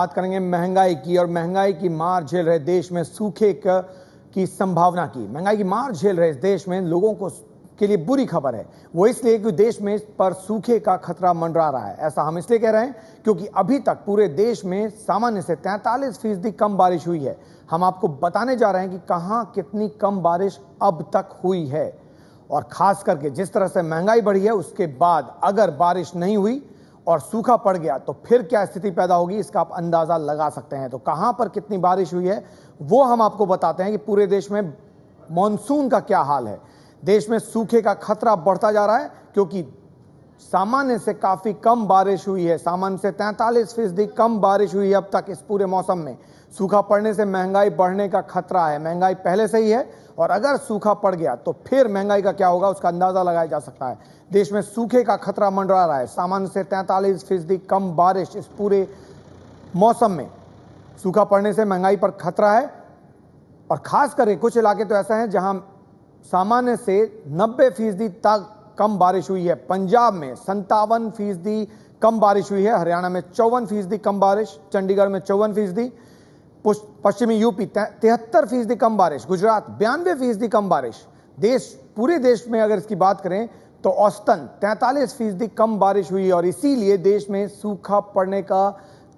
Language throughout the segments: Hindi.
बात करेंगे महंगाई की और महंगाई की मार झेल रहे देश में सूखे की संभावना की। महंगाई की मार झेल रहे इस देश में लोगों को के लिए बुरी खबर है। वो इसलिए कि देश में पर सूखे का खतरा मंडरा रहा है। ऐसा हम इसलिए कह रहे हैं क्योंकि अभी तक पूरे देश में सामान्य से 43% कम बारिश हुई है। हम आपको बताने जा रहे हैं कि कहां कितनी कम बारिश अब तक हुई है और खास करके जिस तरह से महंगाई बढ़ी है उसके बाद अगर बारिश नहीं हुई और सूखा पड़ गया तो फिर क्या स्थिति पैदा होगी, इसका आप अंदाजा लगा सकते हैं। तो कहां पर कितनी बारिश हुई है वो हम आपको बताते हैं कि पूरे देश में मॉनसून का क्या हाल है। देश में सूखे का खतरा बढ़ता जा रहा है क्योंकि सामान्य से काफी कम बारिश हुई है। सामान्य से 43% कम बारिश हुई है अब तक इस पूरे मौसम में। सूखा पड़ने से महंगाई बढ़ने का खतरा है। महंगाई पहले से ही है और अगर सूखा पड़ गया तो फिर महंगाई का क्या होगा उसका अंदाजा लगाया जा सकता है। देश में सूखे का खतरा मंडरा रहा है। सामान्य से 43% कम बारिश इस पूरे मौसम में। सूखा पड़ने से महंगाई पर खतरा है और खास करके कुछ इलाके तो ऐसा है जहां सामान्य से 90% तक कम बारिश हुई है। पंजाब में 57% कम बारिश हुई है, हरियाणा में 54% कम बारिश, चंडीगढ़ में 54%, पश्चिमी यूपी 73% कम बारिश, गुजरात 92% कम बारिश। पूरे देश में अगर इसकी बात करें तो औसतन 43% कम बारिश हुई और इसीलिए देश में सूखा पड़ने का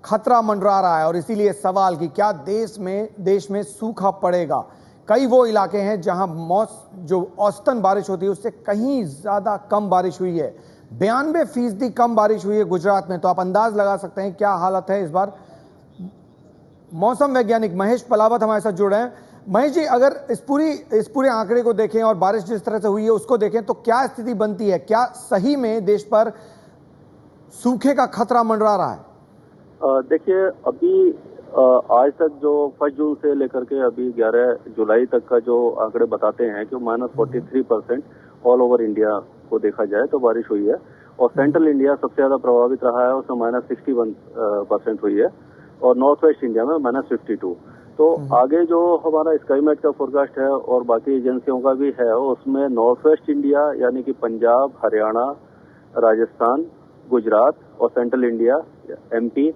खतरा मंडरा रहा है। और इसीलिए सवाल कि क्या देश में सूखा पड़ेगा। कई वो इलाके हैं जहां जो औसतन बारिश होती है उससे कहीं ज्यादा कम बारिश हुई है। 92% कम बारिश हुई है गुजरात में। तो आप अंदाज लगा सकते हैं क्या हालत है इस बार। मौसम वैज्ञानिक महेश पलावत हमारे साथ जुड़ रहे हैं। महेश जी, अगर इस पूरे आंकड़े को देखें और बारिश जिस तरह से हुई है उसको देखें तो क्या स्थिति बनती है? क्या सही में देश पर सूखे का खतरा मंडरा रहा है? देखिए, अभी आज तक जो 1 जून से लेकर के अभी 11 जुलाई तक का जो आंकड़े बताते हैं कि -43% ऑल ओवर इंडिया को देखा जाए तो बारिश हुई है और सेंट्रल इंडिया सबसे ज्यादा प्रभावित रहा है, उसमें -61% हुई है और नॉर्थ वेस्ट इंडिया में -52। तो आगे जो हमारा स्काईमेट का फोरकास्ट है और बाकी एजेंसियों का भी है उसमें नॉर्थ वेस्ट इंडिया यानी कि पंजाब, हरियाणा, राजस्थान, गुजरात और central India, MP,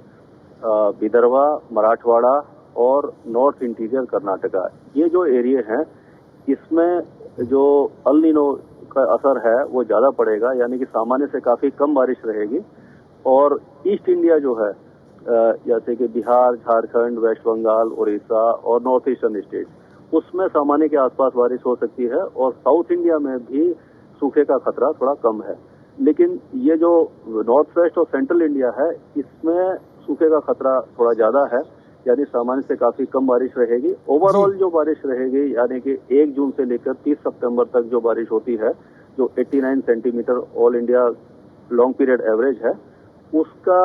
Vidarbha, Marathwada और नॉर्थ इंटीरियर कर्नाटका, ये जो एरिया हैं इसमें जो अल नीनो का असर है वो ज्यादा पड़ेगा, यानी कि सामान्य से काफी कम बारिश रहेगी। और ईस्ट इंडिया जो है जैसे कि बिहार, झारखंड, वेस्ट बंगाल, उड़ीसा और नॉर्थ ईस्टर्न स्टेट, उसमें सामान्य के आसपास बारिश हो सकती है और साउथ इंडिया में भी सूखे का खतरा थोड़ा कम है। लेकिन ये जो नॉर्थ वेस्ट और सेंट्रल इंडिया है इसमें सूखे का खतरा थोड़ा ज्यादा है, यानी सामान्य से काफी कम बारिश रहेगी। ओवरऑल जो बारिश रहेगी यानी कि 1 जून से लेकर 30 सितंबर तक जो बारिश होती है, जो 89 centimetre all India long period average है, उसका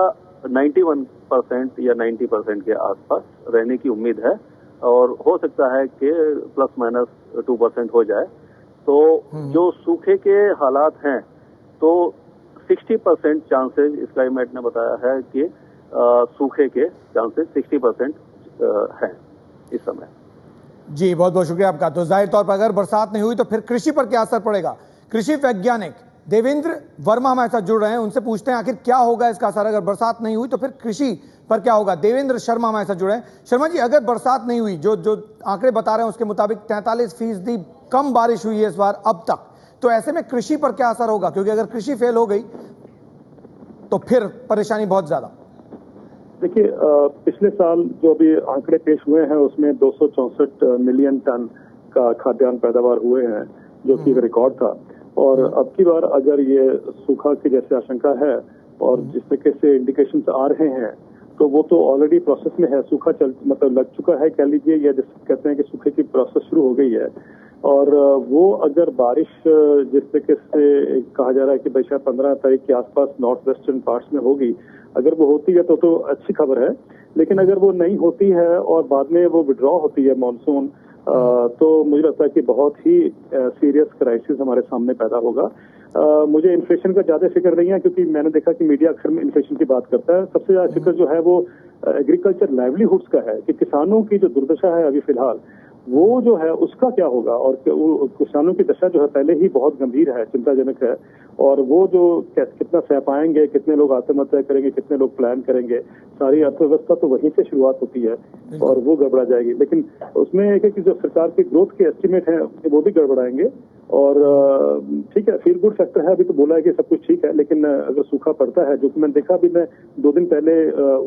91% या 90% के आसपास रहने की उम्मीद है और हो सकता है कि ±2% हो जाए। तो जो सूखे के हालात हैं तो 60% चांसेस स्काईमेट ने बताया है कि सूखे के चांसेस 60% हैं इस समय। जी, बहुत बहुत शुक्रिया आपका। तो जाहिर तौर पर अगर बरसात नहीं हुई तो फिर कृषि पर क्या असर पड़ेगा? कृषि वैज्ञानिक देवेंद्र वर्मा हमारे साथ जुड़ रहे हैं, उनसे पूछते हैं आखिर क्या होगा इसका असर। अगर बरसात नहीं हुई तो फिर कृषि पर क्या होगा? देवेंद्र शर्मा हमारे साथ जुड़े हैं। शर्मा जी, अगर बरसात नहीं हुई, जो आंकड़े बता रहे हैं उसके मुताबिक 43% कम बारिश हुई है इस बार अब तक, तो ऐसे में कृषि पर क्या असर होगा? क्योंकि अगर कृषि फेल हो गई तो फिर परेशानी बहुत ज्यादा। देखिए, पिछले साल जो अभी आंकड़े पेश हुए हैं उसमें 264 मिलियन टन का खाद्यान्न पैदावार हुए हैं, जो कि एक रिकॉर्ड था। और अब की बार अगर ये सूखा की जैसे आशंका है और जिस तरीके से इंडिकेशन आ रहे हैं तो वो तो ऑलरेडी प्रोसेस में है। सूखा मतलब लग चुका है कह लीजिए, या जिस कहते हैं कि सूखे की प्रोसेस शुरू हो गई है। और वो अगर बारिश जिस तरीके से कहा जा रहा है कि भाई शायद 15 तारीख के आसपास नॉर्थ वेस्टर्न पार्ट्स में होगी, अगर वो होती है तो अच्छी खबर है। लेकिन अगर वो नहीं होती है और बाद में वो विड्रॉ होती है मॉनसून, तो मुझे लगता है कि बहुत ही सीरियस क्राइसिस हमारे सामने पैदा होगा। मुझे इन्फ्लेशन का ज्यादा फिक्र नहीं है क्योंकि मैंने देखा कि मीडिया अक्सर में इन्फ्लेशन की बात करता है। सबसे ज्यादा फिक्र जो है वो एग्रीकल्चर लाइवलीहुड्स का है कि किसानों की जो दुर्दशा है अभी फिलहाल वो जो है उसका क्या होगा। और किसानों की दशा जो है पहले ही बहुत गंभीर है, चिंताजनक है। और वो जो कितना सह पाएंगे, कितने लोग आत्महत्या करेंगे, कितने लोग प्लान करेंगे, सारी अर्थव्यवस्था तो वहीं से शुरुआत होती है और वो गड़बड़ा जाएगी। लेकिन उसमें एक है कि जो सरकार के ग्रोथ के एस्टिमेट हैं वो भी गड़बड़ाएंगे। और ठीक है, फील गुड फैक्टर है, अभी तो बोला है कि सब कुछ ठीक है, लेकिन अगर सूखा पड़ता है, जो कि मैंने देखा, अभी मैं 2 दिन पहले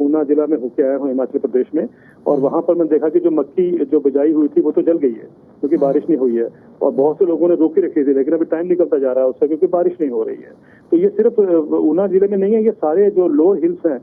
ऊना जिला में होके आया हूँ हिमाचल प्रदेश में, और वहां पर मैंने देखा कि जो मक्की जो बिजाई हुई थी वो तो जल गई है क्योंकि बारिश नहीं हुई है। और बहुत से लोगों ने रोकी रखी थी, लेकिन अभी टाइम निकलता जा रहा है उससे क्योंकि बारिश नहीं हो रही है। तो ये सिर्फ ऊना जिले में नहीं है, ये सारे जो लोअर हिल्स हैं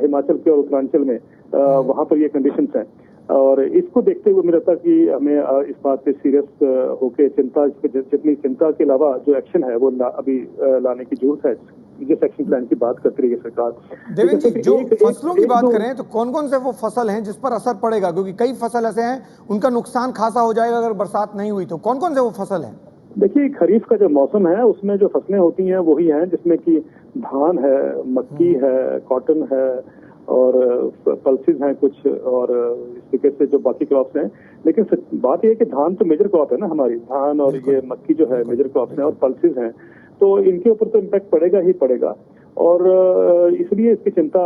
हिमाचल के और उत्तरांचल में, वहां पर ये कंडीशंस हैं। और इसको देखते हुए मुझे लगता है कि हमें इस बात पे सीरियस होके जितनी चिंता के अलावा जो एक्शन है वो अभी लाने की जरूरत है, जिस एक्शन प्लान की बात करती रही है सरकार। देवेंद्र जी, जो फसलों की बात करें तो कौन कौन से वो फसल हैं जिस पर असर पड़ेगा, क्योंकि कई फसल ऐसे हैं उनका नुकसान खासा हो जाएगा अगर बरसात नहीं हुई, तो कौन कौन से वो फसल हैं? देखिए, खरीफ का जो मौसम है उसमें जो फसलें होती हैं वही हैं, जिसमें कि धान है, मक्की है, कॉटन है और पल्सेस हैं कुछ, और इस तरीके से जो बाकी क्रॉप्स हैं। लेकिन बात यह है कि धान तो मेजर क्रॉप है ना हमारी, धान और ये मक्की जो है मेजर क्रॉप्स हैं, और पल्सेस हैं, तो इनके ऊपर तो इम्पैक्ट पड़ेगा ही पड़ेगा। और इसलिए इसकी चिंता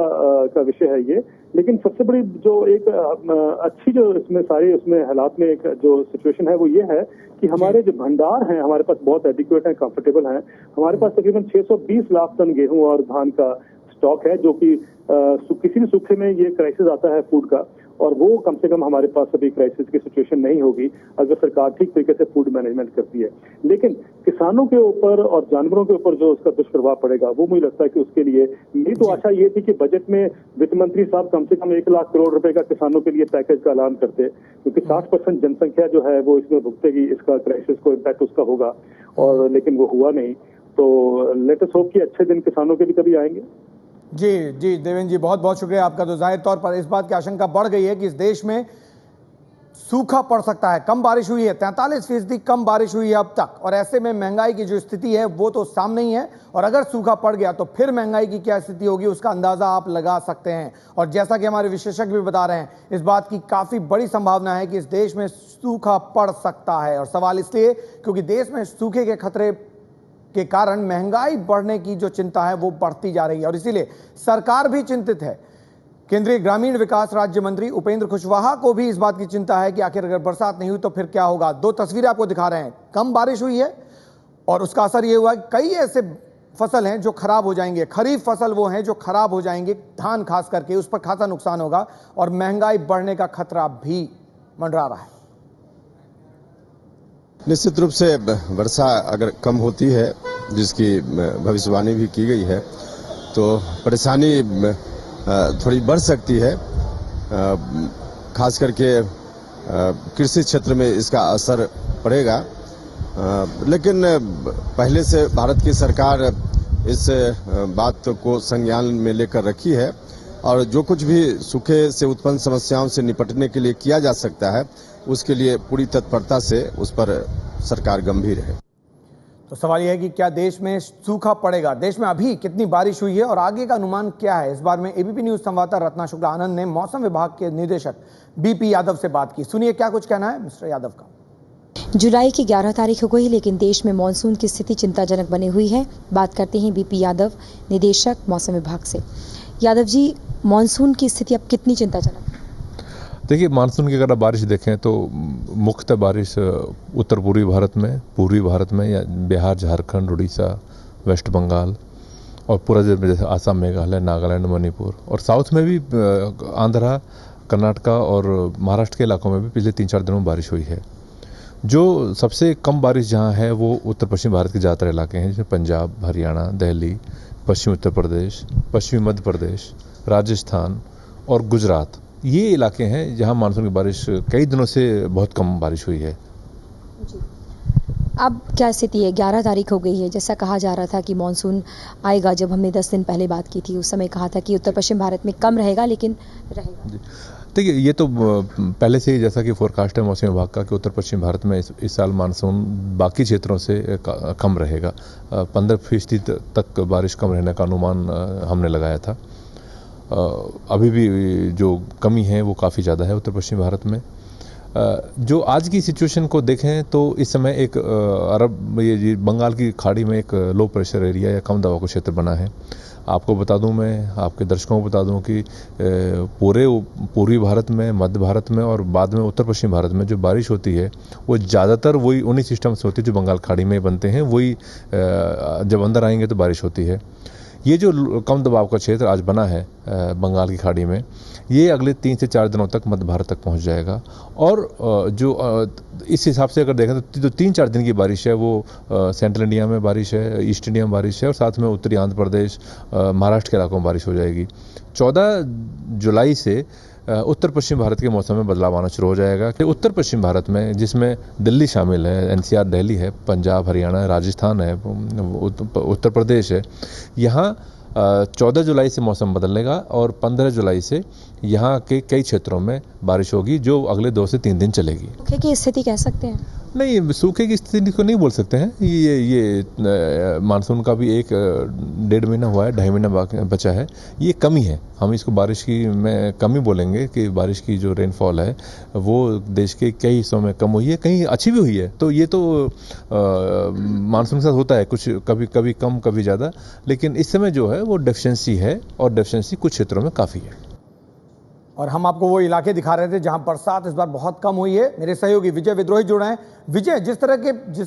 का विषय है ये। लेकिन सबसे बड़ी जो एक अच्छी जो इसमें सारी उसमें हालात में एक जो सिचुएशन है वो ये है कि हमारे जो भंडार हैं हमारे पास बहुत एडिक्वेट हैं, कंफर्टेबल हैं। हमारे पास तकरीबन 620 लाख टन गेहूं और धान का स्टॉक है, जो कि किसी भी सूखे में ये क्राइसिस आता है फूड का, और वो कम से कम हमारे पास अभी क्राइसिस की सिचुएशन नहीं होगी अगर सरकार ठीक तरीके से फूड मैनेजमेंट करती है। लेकिन किसानों के ऊपर और जानवरों के ऊपर जो उसका दुष्प्रभाव पड़ेगा वो मुझे लगता है कि उसके लिए मेरी तो आशा ये थी कि बजट में वित्त मंत्री साहब कम से कम 1 लाख करोड़ रुपए का किसानों के लिए पैकेज का ऐलान करते, क्योंकि 60% जनसंख्या जो है वो इसमें भुगतेगी, इसका क्राइसिस को इम्पैक्ट उसका होगा। और लेकिन वो हुआ नहीं। तो लेट अस होप कि अच्छे दिन किसानों के भी कभी आएंगे। जी जी देवेंद्र जी, बहुत बहुत शुक्रिया आपका। तो जाहिर तौर पर इस बात की आशंका बढ़ गई है कि इस देश में सूखा पड़ सकता है। कम बारिश हुई है, 43% कम बारिश हुई है अब तक, और ऐसे में महंगाई की जो स्थिति है वो तो सामने ही है। और अगर सूखा पड़ गया तो फिर महंगाई की क्या स्थिति होगी उसका अंदाजा आप लगा सकते हैं। और जैसा कि हमारे विशेषज्ञ भी बता रहे हैं, इस बात की काफी बड़ी संभावना है कि इस देश में सूखा पड़ सकता है। और सवाल इसलिए क्योंकि देश में सूखे के खतरे के कारण महंगाई बढ़ने की जो चिंता है वो बढ़ती जा रही है, और इसीलिए सरकार भी चिंतित है। केंद्रीय ग्रामीण विकास राज्य मंत्री उपेंद्र कुशवाहा को भी इस बात की चिंता है कि आखिर अगर बरसात नहीं हुई तो फिर क्या होगा। 2 तस्वीरें आपको दिखा रहे हैं, कम बारिश हुई है और उसका असर ये हुआ कि कई ऐसे फसल हैं जो खराब हो जाएंगे। खरीफ फसल वो हैं जो खराब हो जाएंगे, धान खास करके उस पर खासा नुकसान होगा, और महंगाई बढ़ने का खतरा भी मंडरा रहा है। निश्चित रूप से वर्षा अगर कम होती है, जिसकी भविष्यवाणी भी की गई है, तो परेशानी थोड़ी बढ़ सकती है। खास करके कृषि क्षेत्र में इसका असर पड़ेगा। लेकिन पहले से भारत की सरकार इस बात को संज्ञान में लेकर रखी है, और जो कुछ भी सूखे से उत्पन्न समस्याओं से निपटने के लिए किया जा सकता है उसके लिए पूरी तत्परता से उस पर सरकार गंभीर है। तो सवाल यह है कि क्या देश में सूखा पड़ेगा, देश में अभी कितनी बारिश हुई है और आगे का अनुमान क्या है। इस बारे में एबीपी न्यूज संवाददाता रत्ना शुक्ला आनंद ने मौसम विभाग के निदेशक बीपी यादव से बात की। सुनिए क्या कुछ कहना है मिस्टर यादव का। जुलाई की 11 तारीख हो गई, लेकिन देश में मानसून की स्थिति चिंताजनक बनी हुई है। बात करते हैं बीपी यादव, निदेशक मौसम विभाग से। यादव जी, मानसून की स्थिति अब कितनी चिंताजनक है? देखिए, मानसून की अगर आप बारिश देखें तो मुख्यतः बारिश उत्तर पूर्वी भारत में या बिहार, झारखंड, उड़ीसा, वेस्ट बंगाल और पूरा जैसे आसाम, मेघालय, नागालैंड, मणिपुर, और साउथ में भी आंध्रा, कर्नाटका और महाराष्ट्र के इलाकों में भी पिछले 3-4 दिनों में बारिश हुई है। जो सबसे कम बारिश जहाँ है वो उत्तर पश्चिम भारत के ज़्यादातर इलाके हैं, जिसमें पंजाब, हरियाणा, दिल्ली, पश्चिमी उत्तर प्रदेश, पश्चिमी मध्य प्रदेश, राजस्थान और गुजरात। ये इलाके हैं जहां मानसून की बारिश कई दिनों से बहुत कम बारिश हुई है। अब क्या स्थिति है? 11 तारीख हो गई है, जैसा कहा जा रहा था कि मानसून आएगा। जब हमने 10 दिन पहले बात की थी उस समय कहा था कि उत्तर पश्चिम भारत में कम रहेगा, लेकिन रहेगा। देखिए, ये तो पहले से ही जैसा कि फोरकास्ट है मौसम विभाग का कि उत्तर पश्चिम भारत में इस साल मानसून बाकी क्षेत्रों से कम रहेगा। 15% तक बारिश कम रहने का अनुमान हमने लगाया था। अभी भी जो कमी है वो काफ़ी ज़्यादा है उत्तर पश्चिम भारत में। जो आज की सिचुएशन को देखें तो इस समय एक ये बंगाल की खाड़ी में एक लो प्रेशर एरिया या कम दबाव का क्षेत्र बना है। आपको बता दूं, मैं आपके दर्शकों को बता दूं कि पूरे पूर्वी भारत में, मध्य भारत में और बाद में उत्तर पश्चिम भारत में जो बारिश होती है वो ज़्यादातर वही उन्हीं सिस्टम से होती है जो बंगाल खाड़ी में बनते हैं। वही जब अंदर आएंगे तो बारिश होती है। ये जो कम दबाव का क्षेत्र आज बना है बंगाल की खाड़ी में, ये अगले 3 से 4 दिनों तक मध्य भारत तक पहुंच जाएगा। और जो इस हिसाब से अगर देखें तो जो 3-4 दिन की बारिश है वो सेंट्रल इंडिया में बारिश है, ईस्ट इंडिया में बारिश है और साथ में उत्तरी आंध्र प्रदेश, महाराष्ट्र के इलाकों में बारिश हो जाएगी। 14 जुलाई से उत्तर पश्चिम भारत के मौसम में बदलाव आना शुरू हो जाएगा। उत्तर पश्चिम भारत में, जिसमें दिल्ली शामिल है, एनसीआर दिल्ली है, पंजाब, हरियाणा, राजस्थान है, उत्तर प्रदेश है, यहाँ 14 जुलाई से मौसम बदलेगा और 15 जुलाई से यहाँ के कई क्षेत्रों में बारिश होगी जो अगले 2 से 3 दिन चलेगी। सूखे की स्थिति कह सकते हैं? नहीं, सूखे की स्थिति को नहीं बोल सकते हैं। ये मानसून का भी 1-1.5 महीना हुआ है, 2.5 महीना बचा है। ये कमी है, हम इसको बारिश की में कमी बोलेंगे कि बारिश की जो रेनफॉल है वो देश के कई हिस्सों में कम हुई है, कहीं अच्छी भी हुई है। तो ये तो मानसून के साथ होता है, कुछ कभी कम कभी ज़्यादा, लेकिन इस समय जो है वो डेफिशिएंसी है और डेफिशिएंसी कुछ क्षेत्रों में काफ़ी है। और हम आपको वो इलाके दिखा रहे थे जहां बरसात इस बार बहुत कम हुई है। मेरे सहयोगी विजय विद्रोही जुड़ रहे हैं। विजय, जिस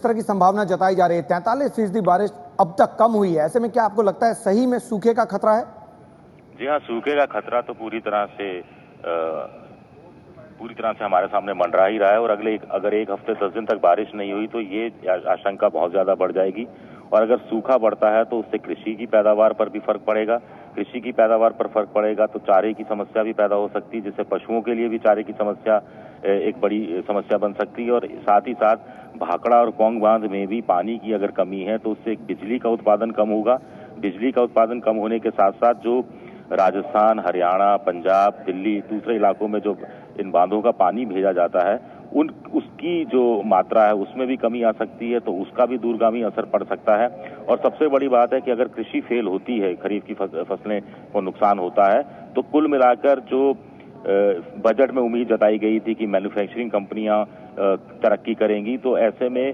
तरह की संभावना जताई जा रही है, 43% बारिश अब तक कम हुई है, ऐसे में क्या आपको लगता है सही में सूखे का खतरा है? जी हाँ, सूखे का खतरा तो पूरी तरह से हमारे सामने मंडरा ही रहा है। और अगर 1 हफ्ते 10 दिन तक बारिश नहीं हुई तो ये आशंका बहुत ज्यादा बढ़ जाएगी। और अगर सूखा बढ़ता है तो उससे कृषि की पैदावार पर भी फर्क पड़ेगा। कृषि की पैदावार पर फर्क पड़ेगा तो चारे की समस्या भी पैदा हो सकती है, जिससे पशुओं के लिए भी चारे की समस्या एक बड़ी समस्या बन सकती है। और साथ ही साथ भाखड़ा और पौंग बांध में भी पानी की अगर कमी है तो उससे बिजली का उत्पादन कम होगा। बिजली का उत्पादन कम होने के साथ साथ जो राजस्थान, हरियाणा, पंजाब, दिल्ली, दूसरे इलाकों में जो इन बांधों का पानी भेजा जाता है उसकी जो मात्रा है उसमें भी कमी आ सकती है, तो उसका भी दूरगामी असर पड़ सकता है। और सबसे बड़ी बात है कि अगर कृषि फेल होती है, खरीफ की फसलें को नुकसान होता है, तो कुल मिलाकर जो बजट में उम्मीद जताई गई थी कि मैन्युफैक्चरिंग कंपनियां तरक्की करेंगी, तो ऐसे में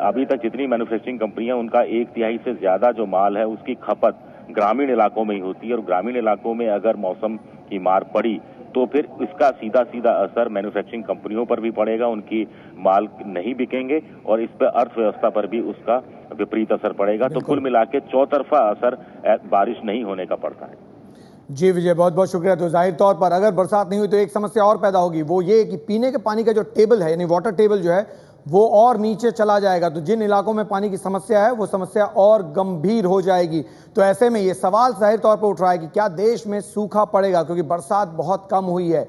अभी तक जितनी मैन्युफैक्चरिंग कंपनियां, उनका 1/3 से ज्यादा जो माल है उसकी खपत ग्रामीण इलाकों में ही होती है। और ग्रामीण इलाकों में अगर मौसम की मार पड़ी तो फिर इसका सीधा असर मैन्युफैक्चरिंग कंपनियों पर भी पड़ेगा, उनकी माल नहीं बिकेंगे और इस पर अर्थव्यवस्था पर भी उसका विपरीत असर पड़ेगा। तो कुल मिला के चौतरफा असर बारिश नहीं होने का पड़ता है। जी विजय, बहुत बहुत शुक्रिया। तो जाहिर तौर पर अगर बरसात नहीं हुई तो एक समस्या और पैदा होगी, वो ये कि पीने के पानी का जो टेबल है, यानी वाटर टेबल जो है, वो और नीचे चला जाएगा। तो जिन इलाकों में पानी की समस्या है वो समस्या और गंभीर हो जाएगी। तो ऐसे में ये सवाल जाहिर तौर पर उठ रहा है कि क्या देश में सूखा पड़ेगा, क्योंकि बरसात बहुत कम हुई है।